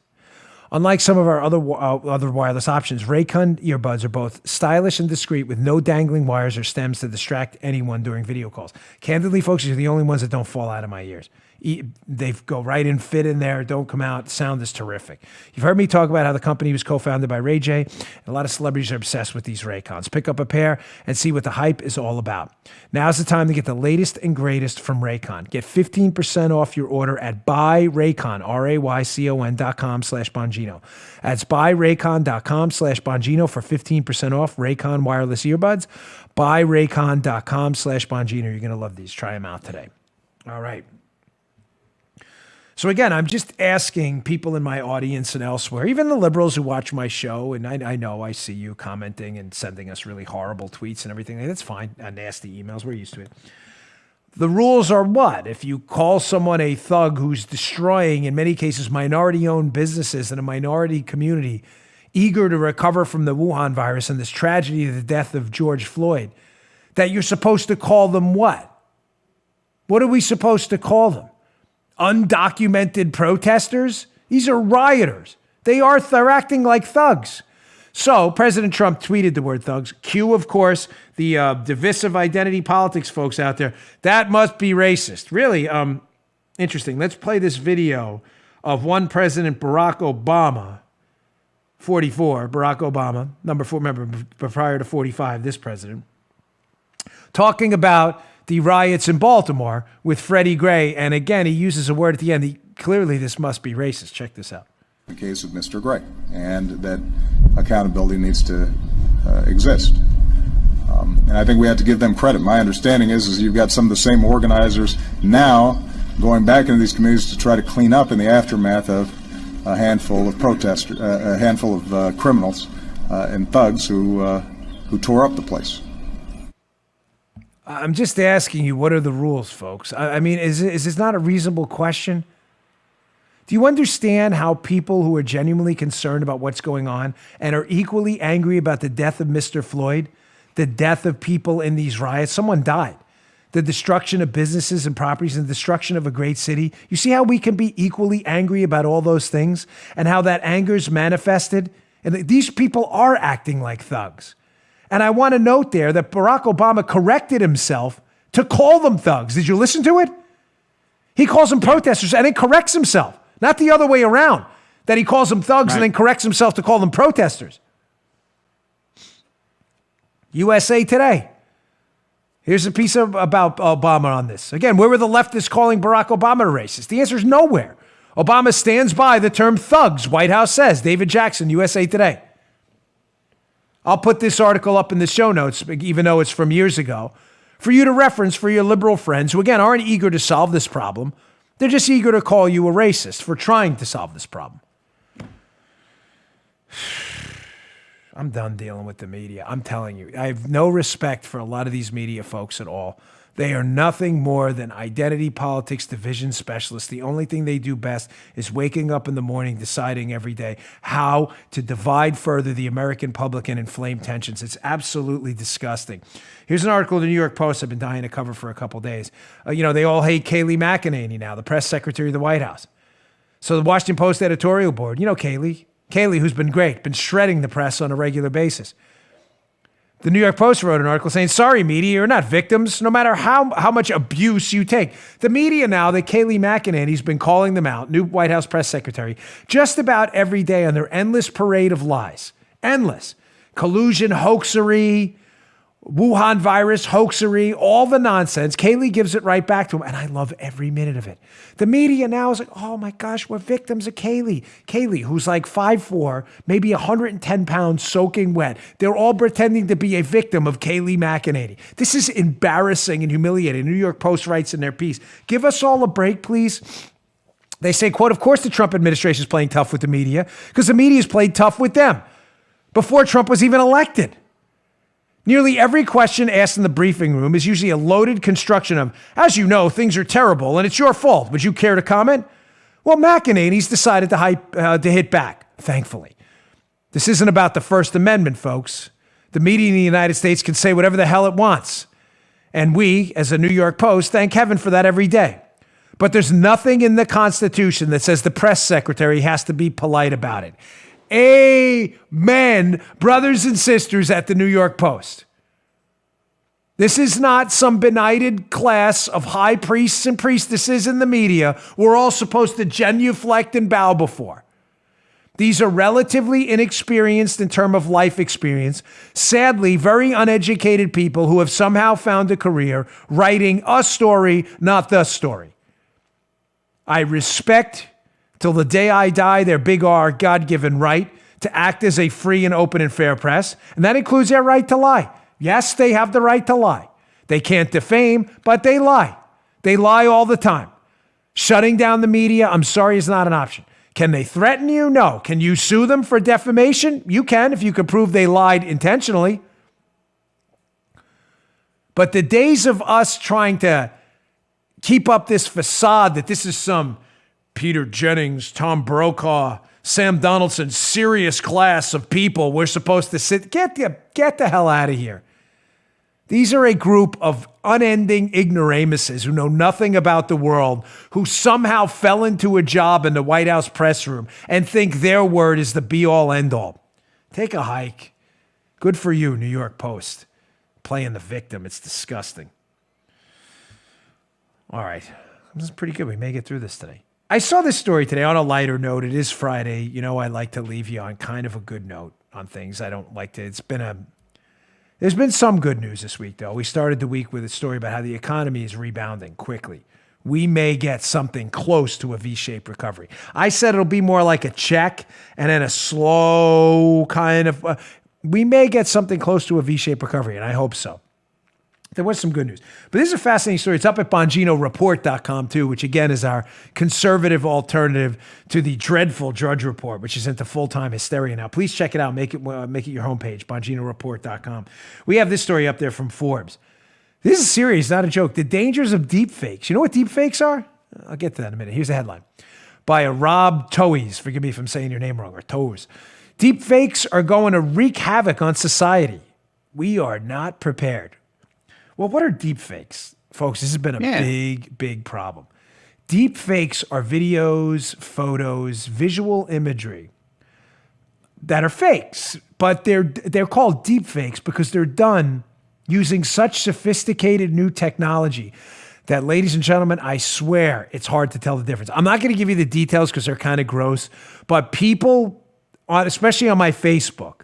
Unlike some of our other wireless options, Raycon earbuds are both stylish and discreet, with no dangling wires or stems to distract anyone during video calls. Candidly, folks, these are the only ones that don't fall out of my ears. They go right in, fit in there, don't come out. Sound is terrific. You've heard me talk about how the company was co-founded by Ray J. A lot of celebrities are obsessed with these Raycons. Pick up a pair and see what the hype is all about. Now's the time to get the latest and greatest from Raycon. Get 15% off your order at buyraycon, RAYCON.com/Bongino. That's buyraycon.com/Bongino for 15% off Raycon wireless earbuds. Buyraycon.com/Bongino. You're going to love these. Try them out today. All right. So again, I'm just asking people in my audience and elsewhere, even the liberals who watch my show, and I know I see you commenting and sending us really horrible tweets and everything. That's fine. Nasty emails. We're used to it. The rules are what? If you call someone a thug who's destroying, in many cases, minority-owned businesses in a minority community, eager to recover from the Wuhan virus and this tragedy of the death of George Floyd, that you're supposed to call them what? What are we supposed to call them? Undocumented protesters? These are rioters. They're acting like thugs. So President Trump tweeted the word thugs. Cue, of course, the divisive identity politics folks out there. That must be racist. Really interesting. Let's play this video of one President Barack Obama, 44, Barack Obama, number 4, remember, prior to 45, this president, talking about the riots in Baltimore with Freddie Gray. And again, he uses a word at the end. Clearly, this must be racist. Check this out. The case of Mr. Gray, and that accountability needs to exist. And I think we have to give them credit. My understanding is you've got some of the same organizers now going back into these communities to try to clean up in the aftermath of a handful of protesters, a handful of criminals and thugs who tore up the place. I'm just asking you, what are the rules, folks? I mean, is this not a reasonable question? Do you understand how people who are genuinely concerned about what's going on and are equally angry about the death of Mr. Floyd, the death of people in these riots? Someone died. The destruction of businesses and properties and the destruction of a great city. You see how we can be equally angry about all those things and how that anger's manifested? And these people are acting like thugs. And I want to note there that Barack Obama corrected himself to call them thugs. Did you listen to it? He calls them protesters and then corrects himself. Not the other way around, that he calls them thugs and then corrects himself to call them protesters. USA Today. Here's a piece about Obama on this. Again, where were the leftists calling Barack Obama a racist? The answer is nowhere. Obama stands by the term thugs, White House says. David Jackson, USA Today. I'll put this article up in the show notes, even though it's from years ago, for you to reference for your liberal friends who, again, aren't eager to solve this problem. They're just eager to call you a racist for trying to solve this problem. I'm done dealing with the media. I'm telling you, I have no respect for a lot of these media folks at all. They are nothing more than identity politics division specialists. The only thing they do best is waking up in the morning, deciding every day how to divide further the American public and inflame tensions. It's absolutely disgusting. Here's an article in the New York Post I've been dying to cover for a couple days. They all hate Kayleigh McEnany now, the press secretary of the White House. So the Washington Post editorial board, Kayleigh, who's been great, been shredding the press on a regular basis. The New York Post wrote an article saying, sorry, media, you're not victims, no matter how much abuse you take. The media now that Kayleigh McEnany's been calling them out, new White House press secretary, just about every day on their endless parade of lies. Endless. Collusion, hoaxery, Wuhan virus, hoaxery, all the nonsense. Kaylee gives it right back to him, and I love every minute of it. The media now is like, oh my gosh, we're victims of Kaylee. Kaylee, who's like 5'4", maybe 110 pounds, soaking wet. They're all pretending to be a victim of Kaylee McEnany. This is embarrassing and humiliating. New York Post writes in their piece, give us all a break, please. They say, quote, of course the Trump administration is playing tough with the media because the media's played tough with them before Trump was even elected. Nearly every question asked in the briefing room is usually a loaded construction of, as you know, things are terrible and it's your fault. Would you care to comment? Well, McEnany's decided to hit back, thankfully. This isn't about the First Amendment, folks. The media in the United States can say whatever the hell it wants. And we, as a New York Post, thank heaven for that every day. But there's nothing in the Constitution that says the press secretary has to be polite about it. Amen, brothers and sisters at the New York Post. This is not some benighted class of high priests and priestesses in the media we're all supposed to genuflect and bow before. These are relatively inexperienced in terms of life experience, sadly, very uneducated people who have somehow found a career writing a story, not the story. I respect till the day I die, their big R, God-given right to act as a free and open and fair press. And that includes their right to lie. Yes, they have the right to lie. They can't defame, but they lie. They lie all the time. Shutting down the media, I'm sorry, is not an option. Can they threaten you? No. Can you sue them for defamation? You can if you can prove they lied intentionally. But the days of us trying to keep up this facade that this is some Peter Jennings, Tom Brokaw, Sam Donaldson, serious class of people we're supposed to sit. Get the hell out of here. These are a group of unending ignoramuses who know nothing about the world, who somehow fell into a job in the White House press room and think their word is the be-all, end-all. Take a hike. Good for you, New York Post. Playing the victim. It's disgusting. All right. This is pretty good. We may get through this today. I saw this story today on a lighter note. It is Friday. You know, I like to leave you on kind of a good note on things. I don't like to. There's been some good news this week, though. We started the week with a story about how the economy is rebounding quickly. We may get something close to a V-shaped recovery. I said it'll be more like a check and then a slow kind of, we may get something close to a V-shaped recovery, and I hope so. There was some good news. But this is a fascinating story. It's up at BonginoReport.com, too, which, again, is our conservative alternative to the dreadful Drudge Report, which is into full-time hysteria now. Please check it out. Make it your homepage, BonginoReport.com. We have this story up there from Forbes. This is serious, not a joke. The dangers of deepfakes. You know what deepfakes are? I'll get to that in a minute. Here's the headline. By a Rob Toes. Forgive me if I'm saying your name wrong, or Toes. Deepfakes are going to wreak havoc on society. We are not prepared. Well, what are deepfakes? Folks, this has been a big, big problem. Deepfakes are videos, photos, visual imagery that are fakes, but they're called deepfakes because they're done using such sophisticated new technology that, ladies and gentlemen, I swear it's hard to tell the difference. I'm not going to give you the details because they're kind of gross, but people, especially on my Facebook,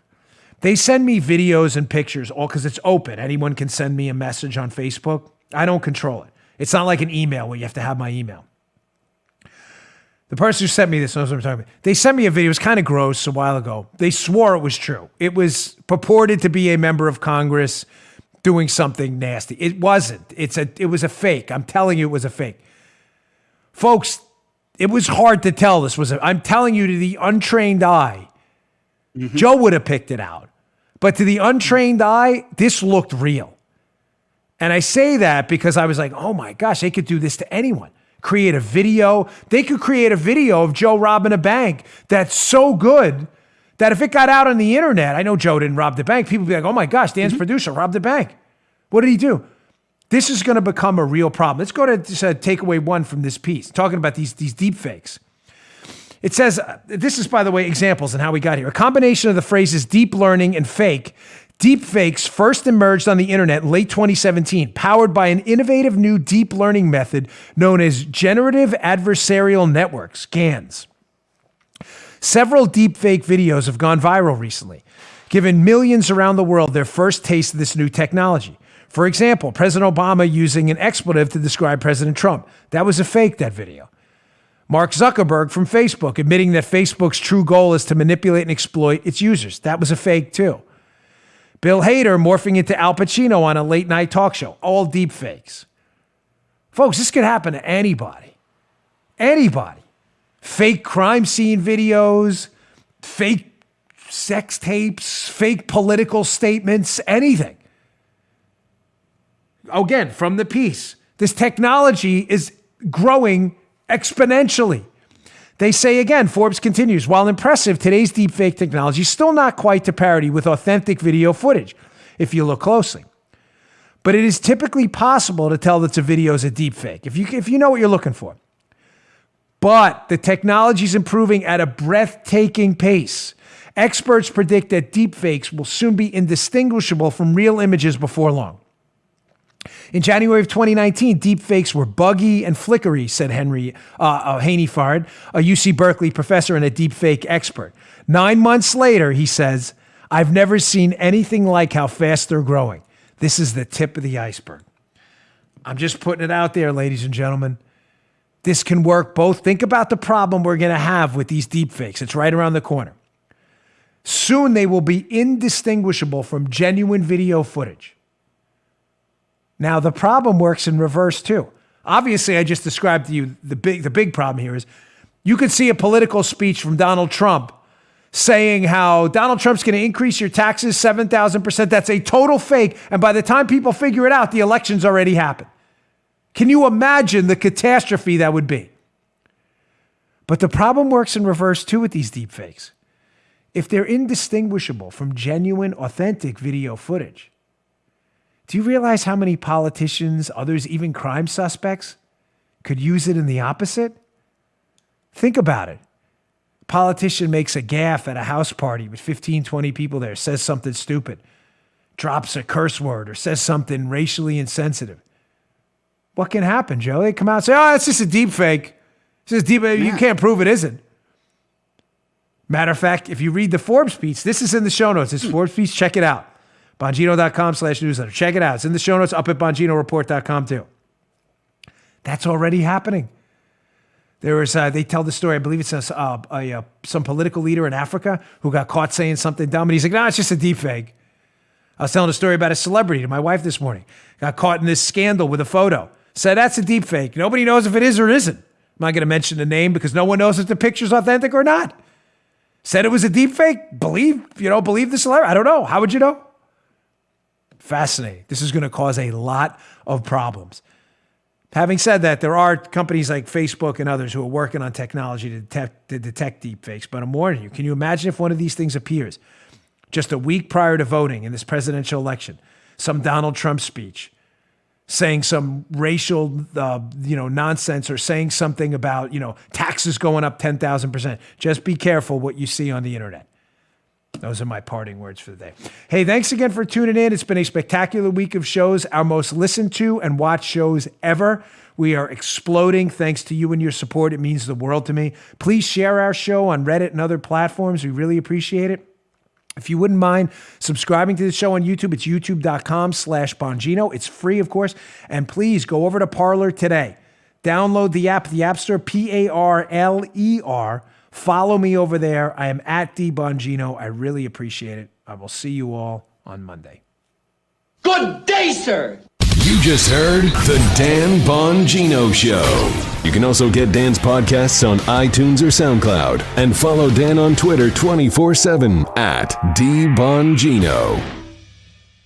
they send me videos and pictures, all because it's open. Anyone can send me a message on Facebook. I don't control it. It's not like an email where you have to have my email. The person who sent me this knows what I'm talking about. They sent me a video. It was kind of gross a while ago. They swore it was true. It was purported to be a member of Congress doing something nasty. It wasn't. It was a fake. I'm telling you it was a fake. Folks, it was hard to tell this was I'm telling you, to the untrained eye, Joe would have picked it out. But to the untrained eye, this looked real. And I say that because I was like, oh my gosh, they could do this to anyone. Create a video. They could create a video of Joe robbing a bank that's so good that if it got out on the internet, I know Joe didn't rob the bank, people would be like, oh my gosh, Dan's producer robbed the bank. What did he do? This is going to become a real problem. Let's go to takeaway one from this piece, talking about these deep fakes. It says, this is, by the way, examples and how we got here. A combination of the phrases deep learning and fake. Deep fakes first emerged on the internet in late 2017, powered by an innovative new deep learning method known as generative adversarial networks, GANs. Several deep fake videos have gone viral recently. given millions around the world their first taste of this new technology. For example, President Obama using an expletive to describe President Trump. That was a fake, that video. Mark Zuckerberg from Facebook admitting that Facebook's true goal is to manipulate and exploit its users. That was a fake too. Bill Hader morphing into Al Pacino on a late night talk show. All deep fakes. Folks, this could happen to anybody. Anybody. Fake crime scene videos, fake sex tapes, fake political statements, anything. Again, from the piece, this technology is growing exponentially. They say again, Forbes continues, while impressive, today's deepfake technology is still not quite to parity with authentic video footage, if you look closely. But it is typically possible to tell that a video is a deepfake, if you know what you're looking for. But the technology is improving at a breathtaking pace. Experts predict that deepfakes will soon be indistinguishable from real images before long. In January of 2019, deepfakes were buggy and flickery, said Haney Fard, a UC Berkeley professor and a deepfake expert. 9 months later, he says, I've never seen anything like how fast they're growing. This is the tip of the iceberg. I'm just putting it out there, ladies and gentlemen. This can work both. Think about the problem we're going to have with these deepfakes. It's right around the corner. Soon they will be indistinguishable from genuine video footage. Now, the problem works in reverse too. Obviously, I just described to you the big problem here is you could see a political speech from Donald Trump saying how Donald Trump's going to increase your taxes 7,000%. That's a total fake. And by the time people figure it out, the election's already happened. Can you imagine the catastrophe that would be? But the problem works in reverse too with these deepfakes. If they're indistinguishable from genuine, authentic video footage, do you realize how many politicians, others, even crime suspects, could use it in the opposite? Think about it. A politician makes a gaffe at a house party with 15, 20 people there, says something stupid, drops a curse word, or says something racially insensitive. What can happen, Joe? They come out and say, oh, it's just a deep fake. It's just deep. You can't prove it isn't. Matter of fact, if you read the Forbes piece, this is in the show notes. It's Forbes piece. Check it out. Bongino.com/newsletter. Check it out. It's in the show notes up at BonginoReport.com too. That's already happening. There was, they tell the story, I believe it's some political leader in Africa who got caught saying something dumb. And he's like, no, it's just a deep fake. I was telling a story about a celebrity to my wife this morning. Got caught in this scandal with a photo. Said, that's a deep fake. Nobody knows if it is or isn't. I'm not going to mention the name because no one knows if the picture's authentic or not. Said it was a deep fake. Believe the celebrity. I don't know. How would you know? Fascinating. This is going to cause a lot of problems. Having said that, there are companies like Facebook and others who are working on technology to detect deep fakes. But I'm warning you, can you imagine if one of these things appears just a week prior to voting in this presidential election, some Donald Trump speech saying some racial, nonsense or saying something about, taxes going up 10,000%. Just be careful what you see on the internet. Those are my parting words for the day. Hey, thanks again for tuning in. It's been a spectacular week of shows, our most listened to and watched shows ever. We are exploding thanks to you and your support. It means the world to me. Please share our show on Reddit and other platforms. We really appreciate it. If you wouldn't mind subscribing to the show on YouTube, it's youtube.com/Bongino. It's free, of course. And please go over to Parler today. Download the app, the App Store, Parler. Follow me over there. I am at DBongino. I really appreciate it. I will see you all on Monday. Good day, sir. You just heard The Dan Bongino Show. You can also get Dan's podcasts on iTunes or SoundCloud. And follow Dan on Twitter 24/7 at DBongino.